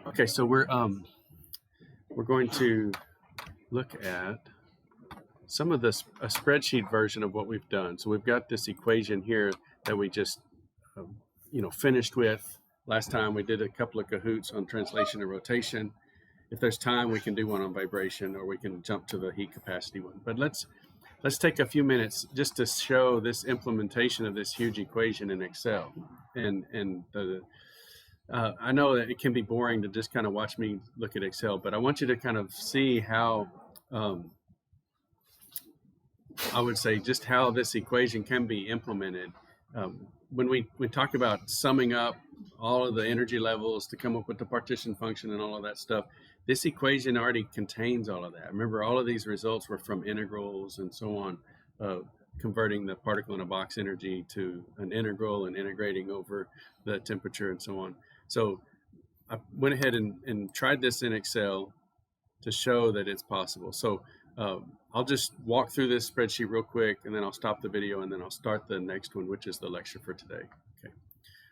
Okay, so we're going to look at some of this a spreadsheet version of what we've done. So we've got this equation here that we just finished with last time. We did a couple of Kahoots on translation and rotation. If there's time, we can do one on vibration, or we can jump to the heat capacity one. But let's take a few minutes just to show this implementation of this huge equation in Excel. I know that it can be boring to just kind of watch me look at Excel, but I want you to kind of see how, I would say, just how this equation can be implemented. When we talk about summing up all of the energy levels to come up with the partition function and all of that stuff, this equation already contains all of that. Remember, all of these results were from integrals and so on, converting the particle in a box energy to an integral and integrating over the temperature and so on. So I went ahead and tried this in Excel to show that it's possible. So I'll just walk through this spreadsheet real quick, and then I'll stop the video, and then I'll start the next one, which is the lecture for today. Okay.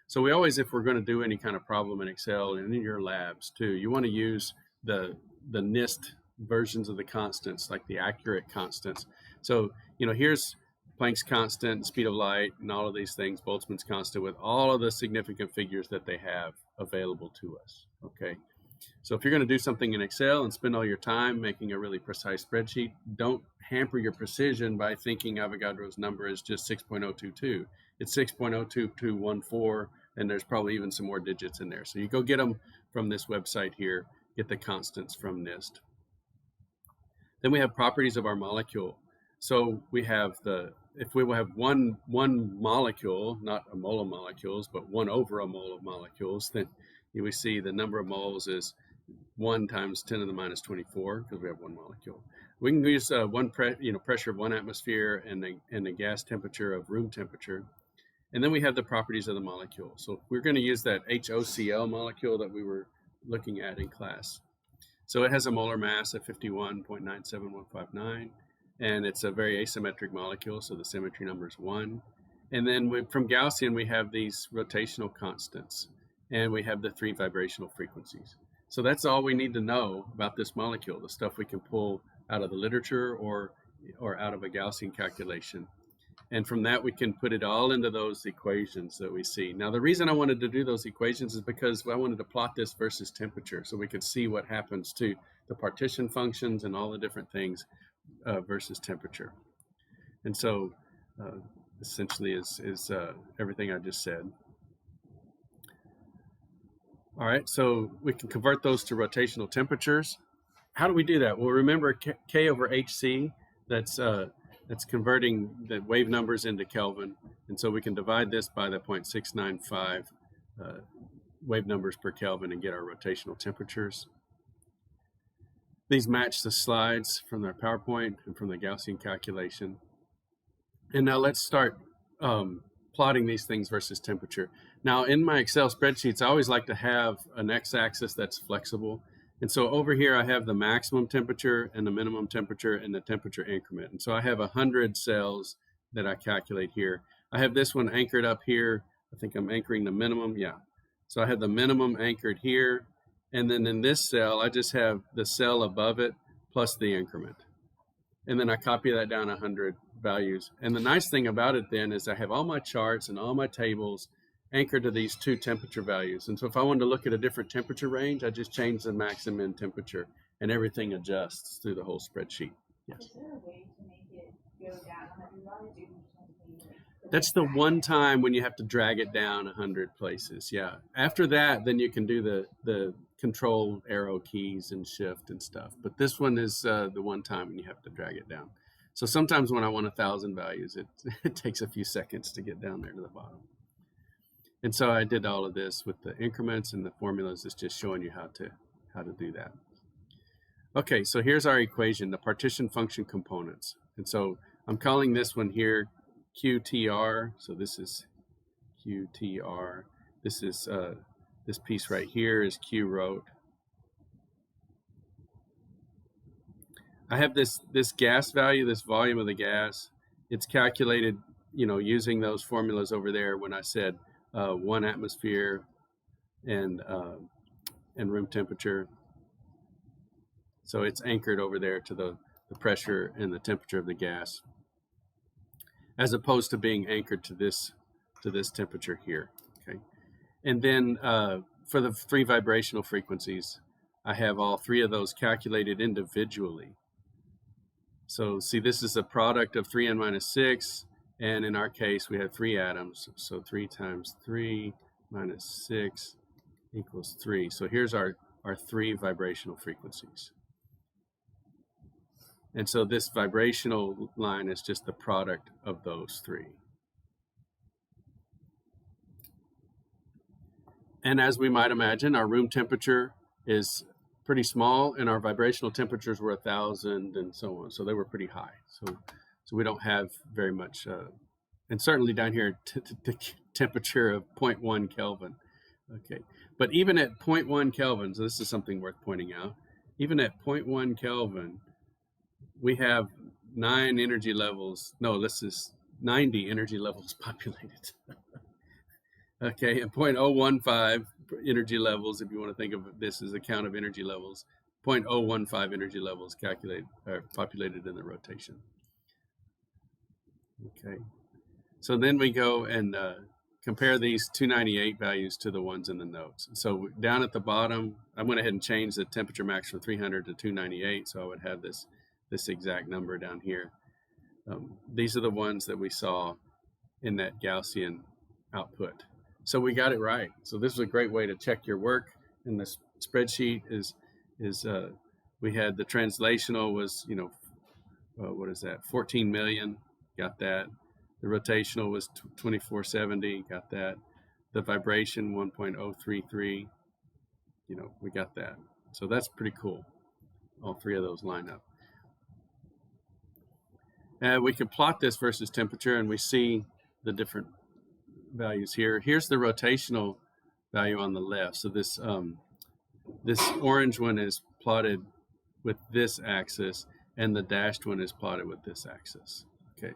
So we always, if we're going to do any kind of problem in Excel and in your labs too, you want to use the NIST versions of the constants, like the accurate constants. So, here's Planck's constant, speed of light, and all of these things, Boltzmann's constant, with all of the significant figures that they have available to us. Okay. So if you're going to do something in Excel and spend all your time making a really precise spreadsheet, don't hamper your precision by thinking Avogadro's number is just 6.022. It's 6.02214, and there's probably even some more digits in there. So you go get them from this website here, get the constants from NIST. Then we have properties of our molecule. So we have if we will have one molecule, not a mole of molecules, but 1 over a mole of molecules, then we see the number of moles is 1 times 10 to the minus 24, because we have one molecule. We can use pressure of 1 atmosphere and the gas temperature of room temperature. And then we have the properties of the molecule. So we're going to use that HOCl molecule that we were looking at in class. So it has a molar mass of 51.97159, and it's a very asymmetric molecule, so the symmetry number is 1. And then from Gaussian, we have these rotational constants, and we have the 3 vibrational frequencies. So that's all we need to know about this molecule, the stuff we can pull out of the literature or out of a Gaussian calculation. And from that, we can put it all into those equations that we see. Now, the reason I wanted to do those equations is because I wanted to plot this versus temperature, so we could see what happens to the partition functions and all the different things versus temperature. And so essentially is everything I just said. All right, so we can convert those to rotational temperatures. How do we do that? Well, remember K over HC, that's converting the wave numbers into Kelvin. And so we can divide this by the 0.695 wave numbers per Kelvin and get our rotational temperatures. These match the slides from their PowerPoint and from the Gaussian calculation. And now let's start plotting these things versus temperature. Now, in my Excel spreadsheets, I always like to have an x-axis that's flexible. And so over here, I have the maximum temperature and the minimum temperature and the temperature increment. And so I have 100 cells that I calculate here. I have this one anchored up here. I think I'm anchoring the minimum. Yeah. So I have the minimum anchored here. And then in this cell, I just have the cell above it plus the increment. And then I copy that down 100 values. And the nice thing about it then is I have all my charts and all my tables anchored to these 2 temperature values. And so if I wanted to look at a different temperature range, I just change the max and min temperature, and everything adjusts through the whole spreadsheet. Yes. Is there a way to make it go down 100 values? That's the one time when you have to drag it down 100 places. Yeah. After that, then you can do the control arrow keys and shift and stuff. But this one is the one time when you have to drag it down. So sometimes when I want 1,000 values, it takes a few seconds to get down there to the bottom. And so I did all of this with the increments, and the formulas is just showing you how to do that. Okay, so here's our equation, the partition function components. And so I'm calling this one here QTR. So this is QTR. This is this piece right here is Q rot. I have this gas value, this volume of the gas. It's calculated, using those formulas over there when I said 1 atmosphere and room temperature. So it's anchored over there to the pressure and the temperature of the gas, as opposed to being anchored to this temperature here. Okay, and then for the 3 vibrational frequencies, I have all 3 of those calculated individually. So see, this is a product of 3n minus 6, and in our case, we had 3 atoms. So 3 times 3 minus 6 equals 3. So here's our 3 vibrational frequencies. And so this vibrational line is just the product of those 3. And as we might imagine, our room temperature is pretty small, and our vibrational temperatures were 1,000 and so on. So they were pretty high. So we don't have very much, and certainly down here, the temperature of 0.1 Kelvin. Okay, but even at 0.1 Kelvin, so this is something worth pointing out, even at 0.1 Kelvin, we have 9 energy levels. No, this is 90 energy levels populated. Okay, and 0.015 energy levels, if you want to think of this as a count of energy levels, 0.015 energy levels populated in the rotation. Okay, so then we go and compare these 298 values to the ones in the notes. So down at the bottom, I went ahead and changed the temperature max from 300 to 298, so I would have this exact number down here. These are the ones that we saw in that Gaussian output. So we got it right. So this is a great way to check your work. In the spreadsheet is we had the translational was, what is that? 14 million, got that. The rotational was 2470, got that. The vibration 1.033, we got that. So that's pretty cool. All 3 of those line up. We can plot this versus temperature, and we see the different values here. Here's the rotational value on the left. So this orange one is plotted with this axis, and the dashed one is plotted with this axis. Okay,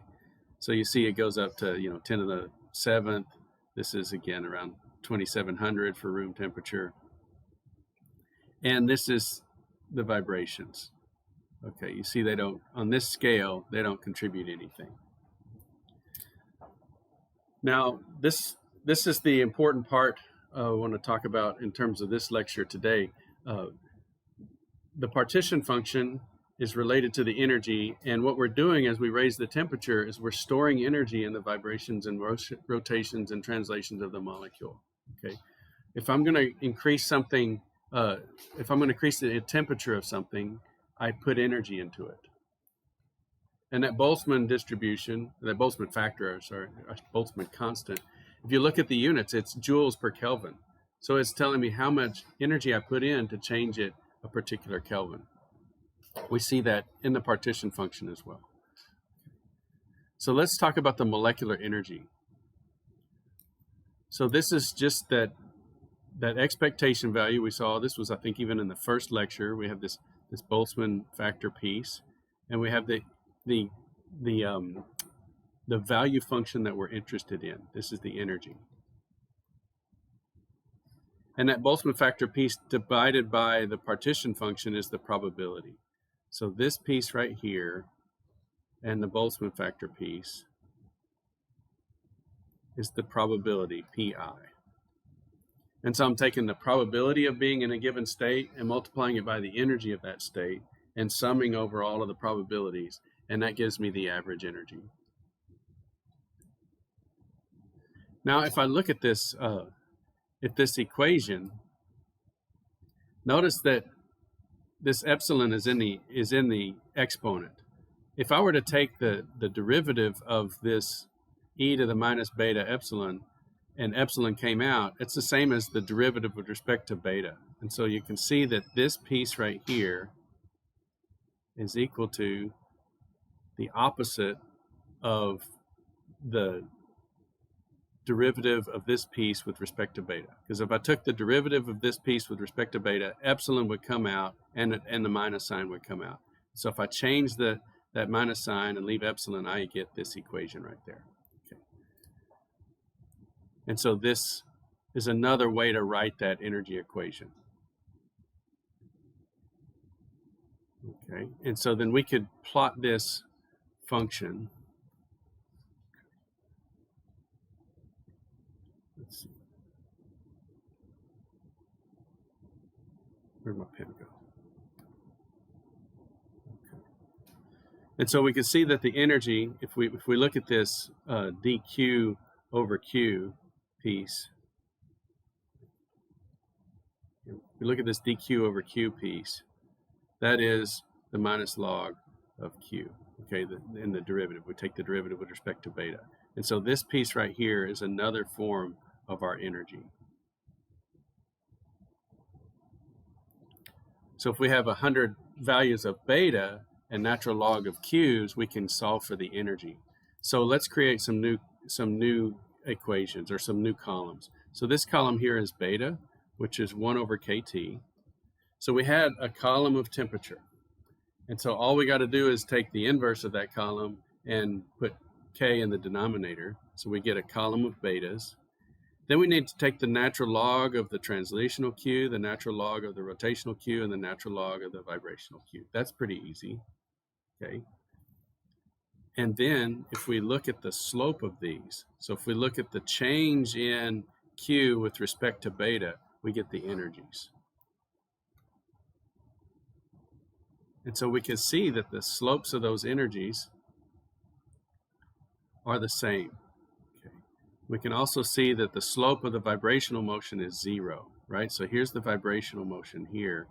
so you see it goes up to 10 to the 7th. This is again around 2700 for room temperature, and this is the vibrations. Okay, you see they don't, on this scale, they don't contribute anything. Now, this is the important part I want to talk about in terms of this lecture today. The partition function is related to the energy, and what we're doing as we raise the temperature is we're storing energy in the vibrations and rotations and translations of the molecule. Okay, if I'm going to increase something, if I'm going to increase the temperature of something, I put energy into it. And that Boltzmann distribution, that Boltzmann factor, Boltzmann constant, if you look at the units, it's joules per Kelvin. So it's telling me how much energy I put in to change it a particular Kelvin. We see that in the partition function as well. So let's talk about the molecular energy. So this is just that expectation value we saw. This was, I think, even in the first lecture. We have this Boltzmann factor piece, and we have the value function that we're interested in. This is the energy. And that Boltzmann factor piece divided by the partition function is the probability. So this piece right here and the Boltzmann factor piece is the probability, pi. And so I'm taking the probability of being in a given state and multiplying it by the energy of that state and summing over all of the probabilities, and that gives me the average energy. Now, if I look at this equation, notice that this epsilon is in the exponent. If I were to take the derivative of this e to the minus beta epsilon, and epsilon came out, it's the same as the derivative with respect to beta. And so you can see that this piece right here is equal to the opposite of the derivative of this piece with respect to beta. Because if I took the derivative of this piece with respect to beta, epsilon would come out and the minus sign would come out. So if I change that minus sign and leave epsilon, I get this equation right there. Okay. And so this is another way to write that energy equation. Okay, and so then we could plot this function. Let's see. Where'd my pen go? Okay. And so we can see that the energy, if we look at this dq over q piece, we look at this dq over q piece, that is the minus log of q. Okay, in the derivative, we take the derivative with respect to beta. And so this piece right here is another form of our energy. So if we have 100 values of beta and natural log of q's, we can solve for the energy. So let's create some new equations or some new columns. So this column here is beta, which is 1 over kT. So we had a column of temperature. And so all we got to do is take the inverse of that column and put K in the denominator. So we get a column of betas. Then we need to take the natural log of the translational Q, the natural log of the rotational Q, and the natural log of the vibrational Q. That's pretty easy, okay? And then if we look at the slope of these, so if we look at the change in Q with respect to beta, we get the energies. And so we can see that the slopes of those energies are the same. Okay. We can also see that the slope of the vibrational motion is 0, right? So here's the vibrational motion here,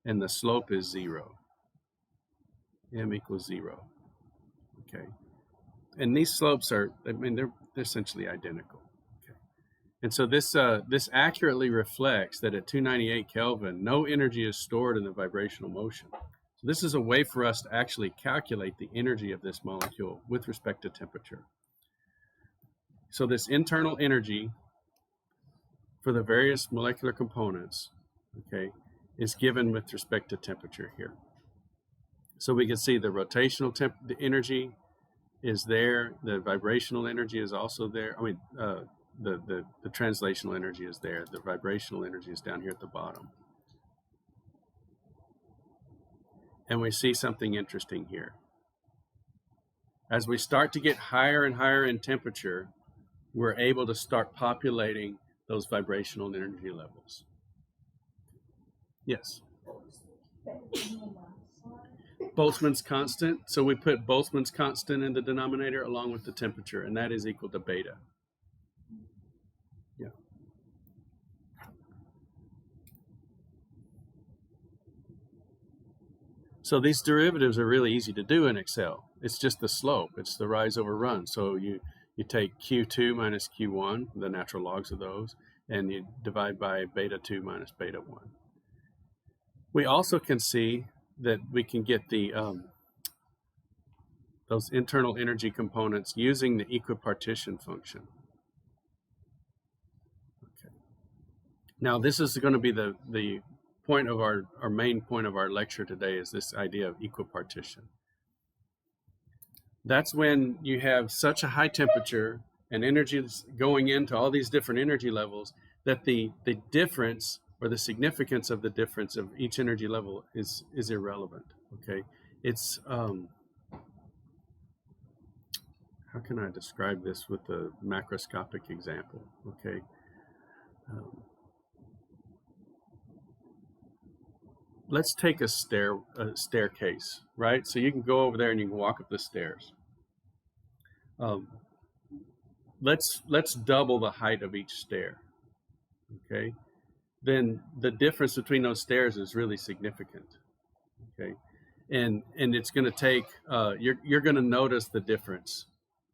and the slope is 0. M equals 0. Okay. And these slopes are, I mean, they're essentially identical. Okay. And so this accurately reflects that at 298 Kelvin, no energy is stored in the vibrational motion. So this is a way for us to actually calculate the energy of this molecule with respect to temperature. So this internal energy for the various molecular components, okay, is given with respect to temperature here. So we can see the rotational the energy is there, the vibrational energy is also there. I mean, the translational energy is there. The vibrational energy is down here at the bottom. And we see something interesting here. As we start to get higher and higher in temperature, we're able to start populating those vibrational energy levels. Yes? Boltzmann's constant. So we put Boltzmann's constant in the denominator along with the temperature, and that is equal to beta. Yeah. So these derivatives are really easy to do in Excel. It's just the slope. It's the rise over run. So you take Q2 minus Q1, the natural logs of those, and you divide by beta 2 minus beta 1. We also can see that we can get the those internal energy components using the equipartition function. Okay. Now this is going to be the point of our main point of our lecture today, is this idea of equipartition. That's when you have such a high temperature and energy is going into all these different energy levels that the difference or the significance of the difference of each energy level is irrelevant. Okay, it's how can I describe this with a macroscopic example? Okay. Let's take a staircase, right? So you can go over there and you can walk up the stairs. Let's double the height of each stair, okay? Then the difference between those stairs is really significant, okay? And it's going to take, you're going to notice the difference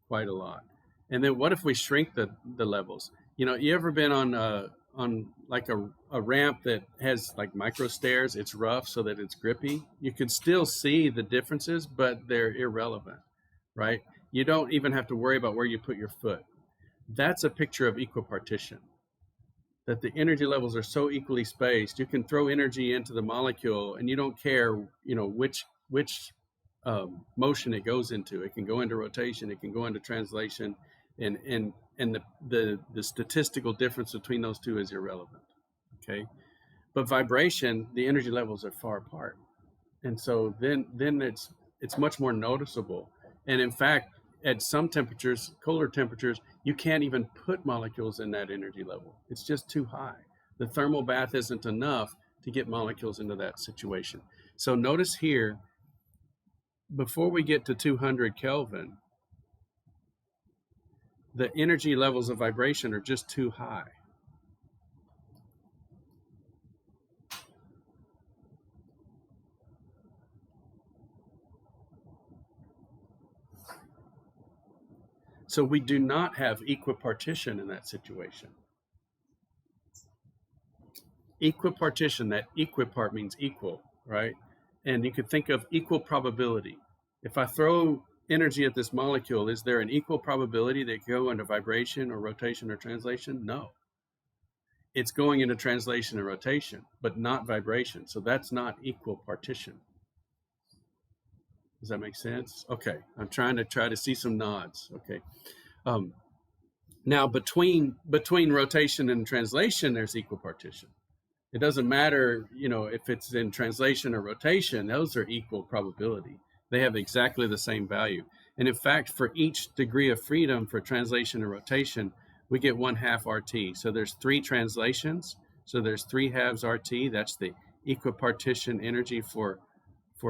quite a lot. And then what if we shrink the levels? You know, you ever been on like a ramp that has like micro stairs? It's rough so that it's grippy. You can still see the differences, but they're irrelevant, right? You don't even have to worry about where you put your foot. That's a picture of equipartition, that the energy levels are so equally spaced. You can throw energy into the molecule and you don't care, you know, which motion it goes into. It can go into rotation, it can go into translation. and the statistical difference between those two is irrelevant. Okay, but vibration, the energy levels are far apart, and so then it's much more noticeable. And in fact, at some temperatures, colder temperatures, you can't even put molecules in that energy level. It's just too high. The thermal bath isn't enough to get molecules into that situation. So notice here, before we get to 200 Kelvin, the energy levels of vibration are just too high. So we do not have equipartition in that situation. Equipartition, that equipart means equal, right? And you could think of equal probability. If I throw energy at this molecule, is there an equal probability that it go into vibration or rotation or translation? No. It's going into translation and rotation, but not vibration. So that's not equipartition. Does that make sense? Okay, I'm trying to see some nods. Okay. Now between rotation and translation, there's equipartition. It doesn't matter, if it's in translation or rotation, those are equal probability. They have exactly the same value. And in fact, for each degree of freedom for translation and rotation, we get 1/2 RT. So there's 3 translations. So there's 3/2 RT. That's the equipartition energy for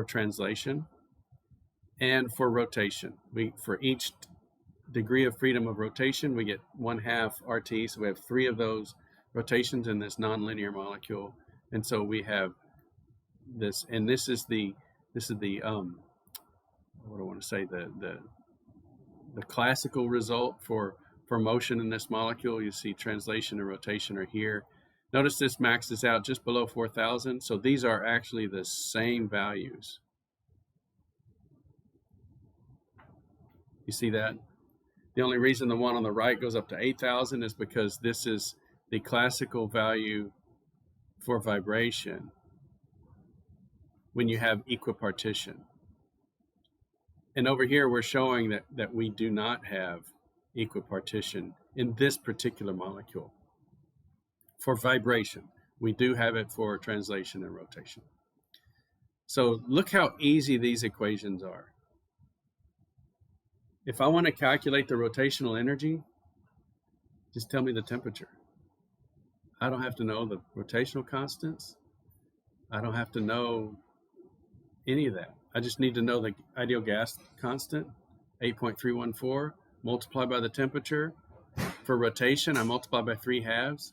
translation. And for rotation, for each degree of freedom of rotation, we get 1/2 RT. So we have 3 of those rotations in this nonlinear molecule, and so we have this, and this is the what do I want to say, the classical result for motion in this molecule. You see translation and rotation are here. Notice this maxes out just below 4,000. So these are actually the same values. You see that? The only reason the one on the right goes up to 8,000 is because this is the classical value for vibration when you have equipartition. And over here, we're showing that we do not have equipartition in this particular molecule. For vibration, we do have it for translation and rotation. So look how easy these equations are. If I want to calculate the rotational energy, just tell me the temperature. I don't have to know the rotational constants. I don't have to know any of that. I just need to know the ideal gas constant, 8.314, multiply by the temperature. For rotation, I multiply by 3/2,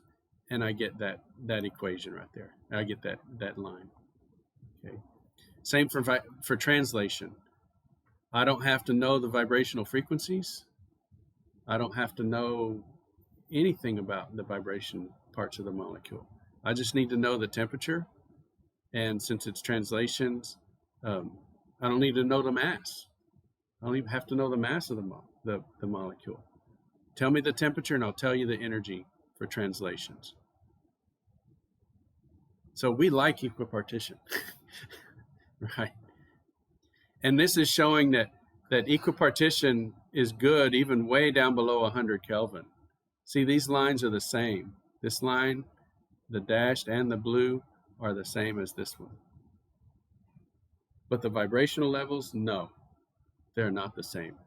and I get that equation right there. I get that line. Okay. Same for translation. I don't have to know the vibrational frequencies. I don't have to know anything about the vibration parts of the molecule. I just need to know the temperature, and since it's translations, I don't need to know the mass. I don't even have to know the mass of the molecule. Tell me the temperature, and I'll tell you the energy for translations. So we like equipartition, right? And this is showing that equipartition is good even way down below 100 Kelvin. See, these lines are the same. This line, the dashed and the blue, are the same as this one. But the vibrational levels, no, they're not the same.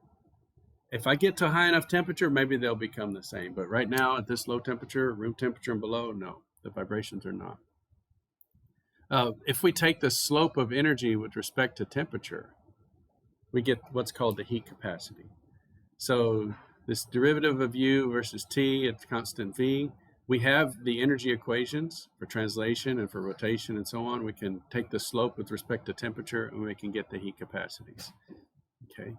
If I get to a high enough temperature, maybe they'll become the same. But right now, at this low temperature, room temperature and below, no, the vibrations are not. If we take the slope of energy with respect to temperature, we get what's called the heat capacity. So this derivative of U versus T at constant V, we have the energy equations for translation and for rotation and so on. We can take the slope with respect to temperature, and we can get the heat capacities. Okay.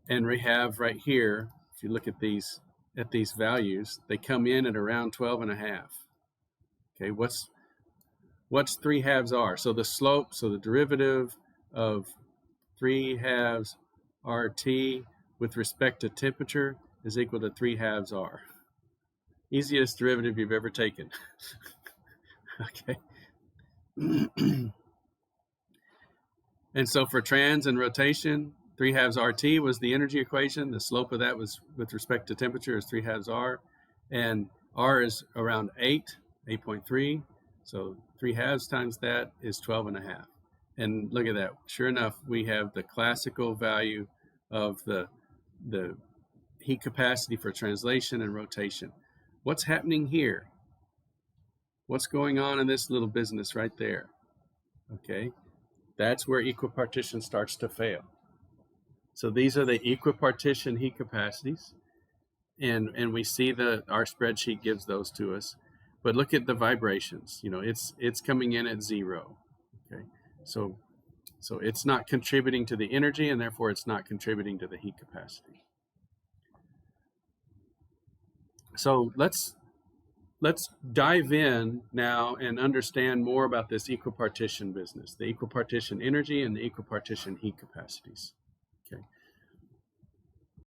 And we have right here, if you look at these values, they come in at around 12.5. Okay, what's 3/2 R? So the slope, so the derivative of 3/2 RT with respect to temperature is equal to 3/2 R. Easiest derivative you've ever taken. Okay. And so for trans and rotation, 3/2 RT was the energy equation. The slope of that was with respect to temperature is 3/2 R. And R is around 8.3. So 3/2 times that is 12.5. And look at that. Sure enough, we have the classical value of the heat capacity for translation and rotation. What's happening here? What's going on in this little business right there? Okay, that's where equipartition starts to fail. So these are the equipartition heat capacities, and we see our spreadsheet gives those to us. But look at the vibrations. You know, it's coming in at 0. Okay, so it's not contributing to the energy, and therefore it's not contributing to the heat capacity. So let's dive in now and understand more about this equipartition business, the equipartition energy and the equipartition heat capacities.